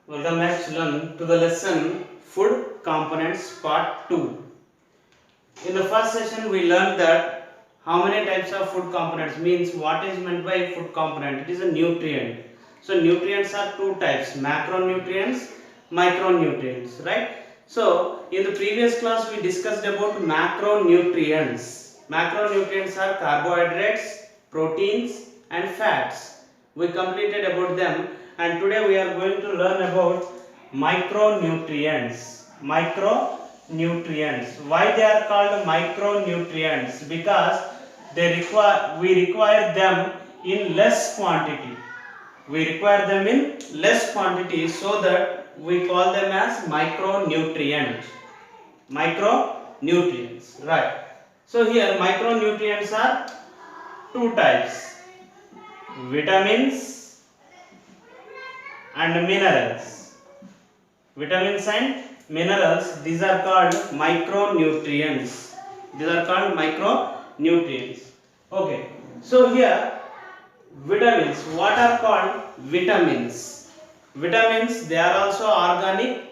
Welcome back children to the lesson Food Components Part 2. In the first session we learned that how many types of food components means what is meant by food component. It is a nutrient. So nutrients are two types, macronutrients, micronutrients, right? So in the previous class we discussed about macronutrients. Macronutrients are carbohydrates, proteins and fats. We completed about them and today we are going to learn about micronutrients. Micronutrients. Why they are called micronutrients? Because we require them in less quantity. We require them in less quantity, so that we call them as micronutrients. Micronutrients, right? So here micronutrients are two types: vitamins and minerals. Vitamins and minerals, these are called micronutrients. These are called micronutrients. Okay, so here vitamins, what are called vitamins? Vitamins, they are also organic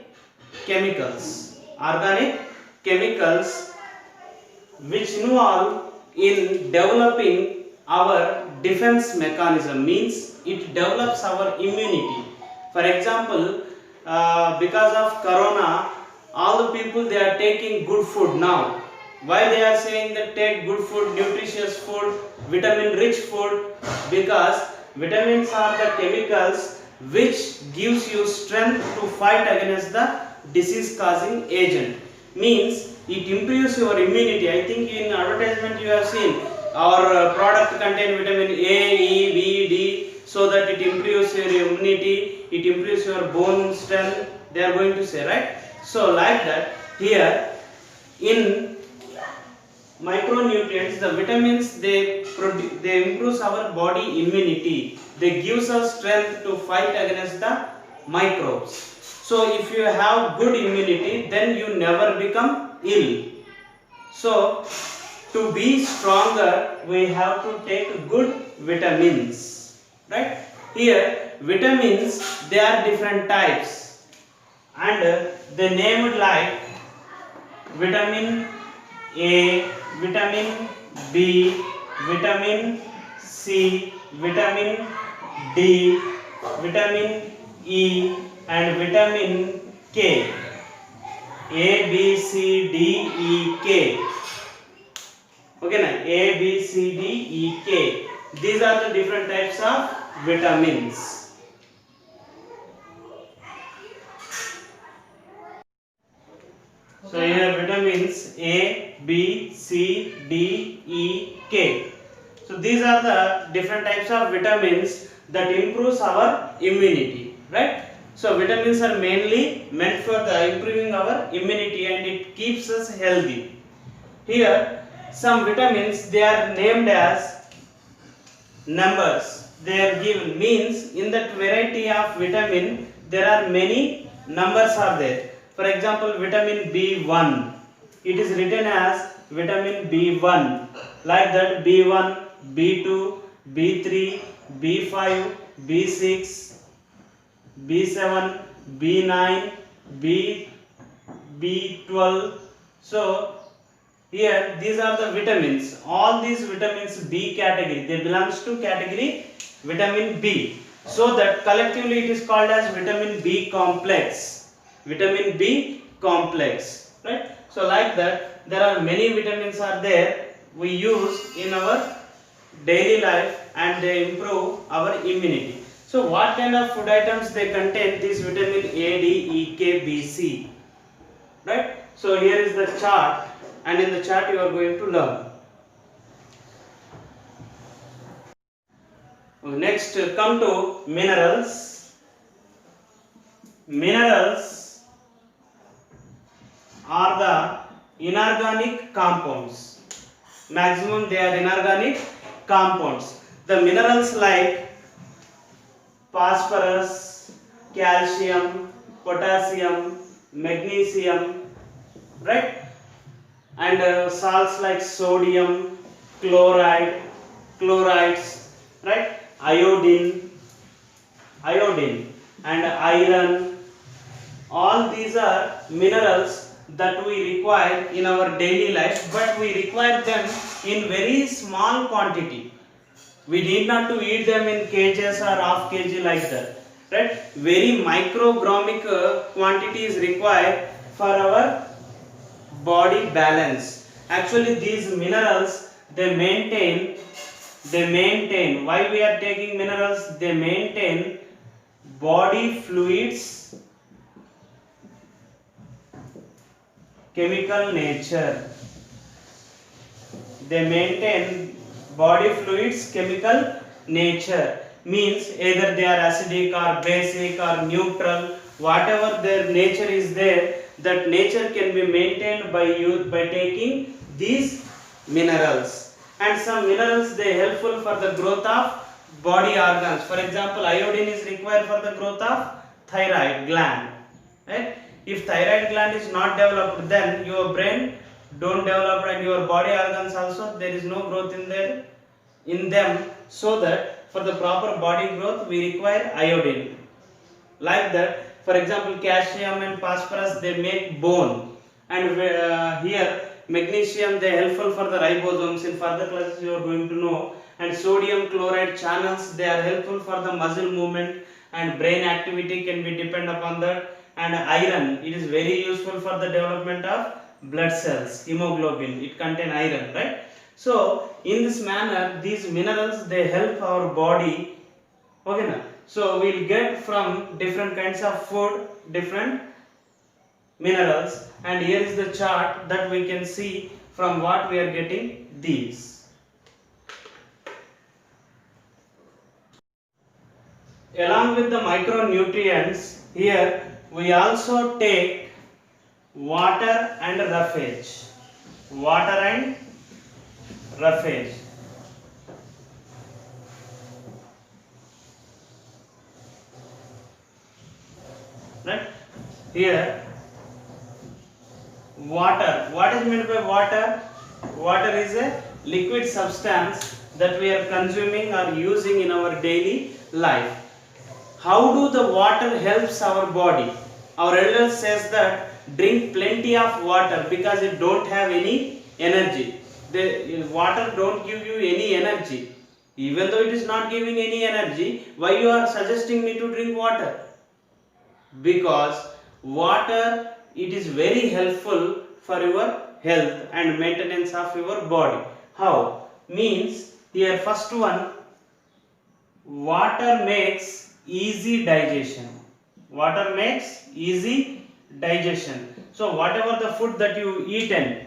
chemicals. Organic chemicals which involve in developing our defense mechanism, means it develops our immunity. For example, because of corona, all the people they are taking good food now. Why they are saying that take good food, nutritious food, vitamin rich food? Because vitamins are the chemicals which gives you strength to fight against the disease causing agent, means it improves your immunity. I think in advertisement you have seen our product contain vitamin A, E, B, D, so that it improves your immunity, it improves your bone strength, they are going to say, right? So like that, here in micronutrients, the vitamins they improves our body immunity, they gives us strength to fight against the microbes. So if you have good immunity, then you never become ill. So to be stronger, we have to take good vitamins, right? Here vitamins, they are different types and they named like vitamin A, vitamin B, vitamin C, vitamin D, vitamin E and vitamin K. A, B, C, D, E, K. Okay, now A, B, C, D, E, K. These are the different types of vitamins. So here vitamins A, B, C, D, E, K. So these are the different types of vitamins that improves our immunity, right? So vitamins are mainly meant for the improving our immunity and it keeps us healthy. Here some vitamins, they are named as numbers. They are given, means in that variety of vitamin there are many numbers are there. For example, vitamin B1, it is written as vitamin B1, like that B1, B2, B3, B5, B6, B7, B9, B12. So here these are the vitamins. All these vitamins B category, they belongs to category vitamin B. So that collectively it is called as vitamin B complex. Vitamin B complex, right? So like that, there are many vitamins are there we use in our daily life and they improve our immunity. So what kind of food items they contain this vitamin A, D, E, K, B, C, right? So here is the chart and in the chart you are going to learn. Next come to minerals. Minerals are the inorganic compounds. Maximum they are inorganic compounds. The minerals like phosphorus, calcium, potassium, magnesium, right? And salts like sodium, chlorides, right? Iodine, and iron, all these are minerals that we require in our daily life, but we require them in very small quantity. We need not to eat them in kgs or half kg like that, right? Very microgromic quantity is required for our body balance. Actually these minerals they maintain why we are taking minerals, they maintain body fluids chemical nature. They maintain body fluids chemical nature, means either they are acidic or basic or neutral, whatever their nature is there, that nature can be maintained by you by taking these minerals. And some minerals they helpful for the growth of body organs. For example, iodine is required for the growth of thyroid gland, right? If thyroid gland is not developed, then your brain don't develop, and your body organs also there is no growth in them. So that for the proper body growth we require iodine. Like that, for example, calcium and phosphorus they make bone, and here magnesium they helpful for the ribosomes. In further classes you are going to know. And sodium chloride channels they are helpful for the muscle movement and brain activity can be depend upon that. And iron, it is very useful for the development of blood cells, hemoglobin, it contain iron, right? So in this manner these minerals they help our body. Okay na? So we'll get from different kinds of food different minerals, and here is the chart that we can see from what we are getting these. Along with the micronutrients, here we also take water and roughage. Water and roughage. Right? Here, water. What is meant by water? Water is a liquid substance that we are consuming or using in our daily life. How do the water helps our body? Our elders says that drink plenty of water because it don't have any energy. The water don't give you any energy. Even though it is not giving any energy, why you are suggesting me to drink water? Because water it is very helpful for your health and maintenance of your body. How? Means here first one, water makes easy digestion. Water makes easy digestion. So whatever the food that you eaten,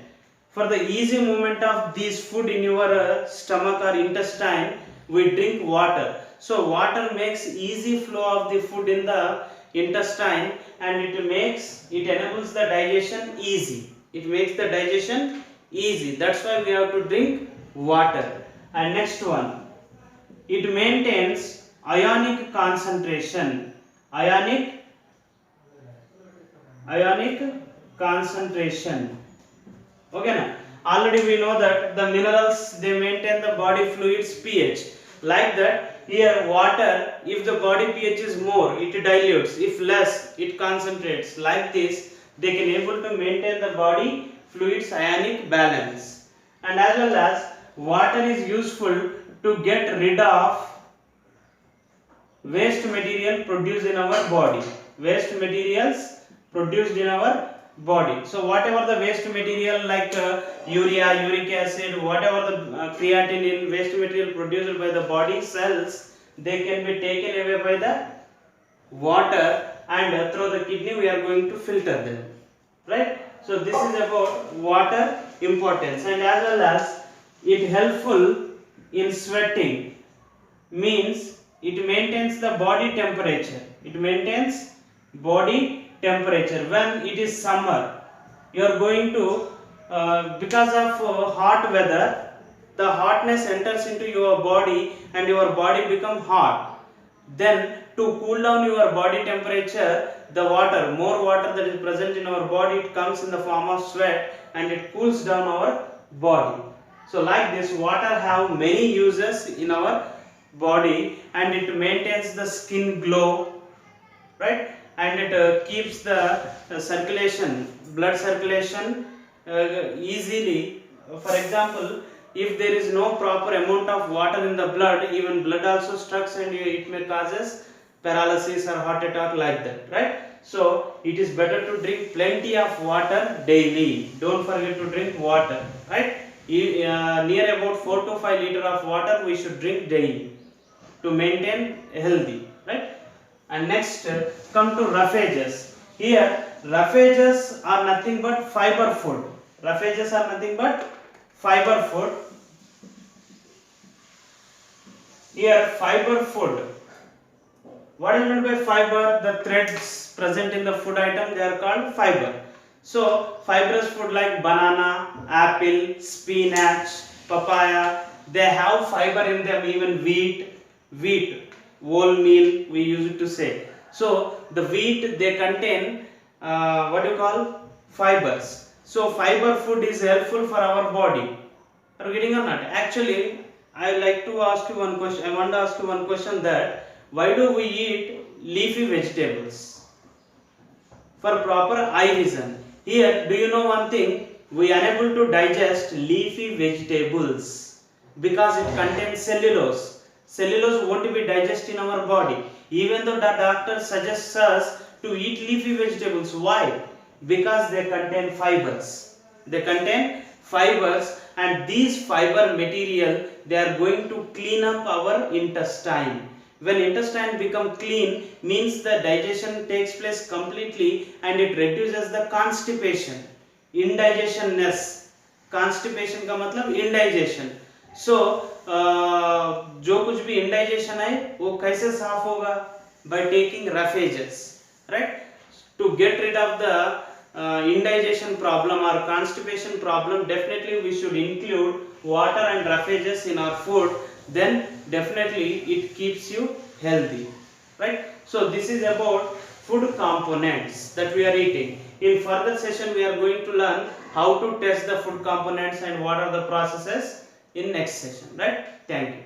for the easy movement of this food in your stomach or intestine, we drink water. So water makes easy flow of the food in the intestine, and it enables the digestion easy. It makes the digestion easy. That's why we have to drink water. And next one, it maintains ionic concentration. Ionic concentration. Okay na? Already we know that the minerals they maintain the body fluids pH. Like that, here water, if the body pH is more, it dilutes. If less, it concentrates. Like this, they can able to maintain the body fluids ionic balance. And as well as water is useful to get rid of waste material produced in our body. Waste materials produced in our body. So whatever the waste material like urea, uric acid, whatever the creatinine waste material produced by the body cells, they can be taken away by the water, and through the kidney we are going to filter them, right? So this is about water importance. And as well as it helpful in sweating, means it maintains the body temperature. It maintains body temperature. When it is summer, you are going to because of hot weather, the hotness enters into your body and your body become hot. Then to cool down your body temperature, the water, more water that is present in our body, it comes in the form of sweat and it cools down our body. So like this, water have many uses in our body, and it maintains the skin glow, right? and it keeps the circulation, blood circulation easily. For example, if there is no proper amount of water in the blood, even blood also stucks and it may causes paralysis or heart attack like that, right? So it is better to drink plenty of water daily. Don't forget to drink water, right? Near about 4 to 5 liter of water we should drink daily to maintain healthy, right? And next, come to roughages. Here roughages are nothing but fiber food. Roughages are nothing but fiber food. Here fiber food. What is meant by fiber? The threads present in the food item, they are called fiber. So fibrous food like banana, apple, spinach, papaya, they have fiber in them. Even wheat, wholemeal we use to say. So the wheat, they contain what do you call fibers. So fiber food is helpful for our body. Are you getting or not? Actually, I like to ask you one question. I want to ask you one question, that why do we eat leafy vegetables? For proper eye vision. Here, do you know one thing? We are unable to digest leafy vegetables because it contains cellulose. Cellulose won't be digested in our body. Even though the doctor suggests us to eat leafy vegetables. Why? Because they contain fibers. They contain fibers, and these fiber material, they are going to clean up our intestine. When intestine become clean, means the digestion takes place completely and it reduces the constipation, indigestionness. Constipation का मतलब indigestion. So जो कुछ भी indigestion है वो कैसे साफ होगा? By taking roughages, right? To get rid of the indigestion problem or constipation problem, definitely we should include water and roughages in our food. Then definitely it keeps you healthy, right? So this is about food components that we are eating. In further session we are going to learn how to test the food components and what are the processes in next session, right? Thank you.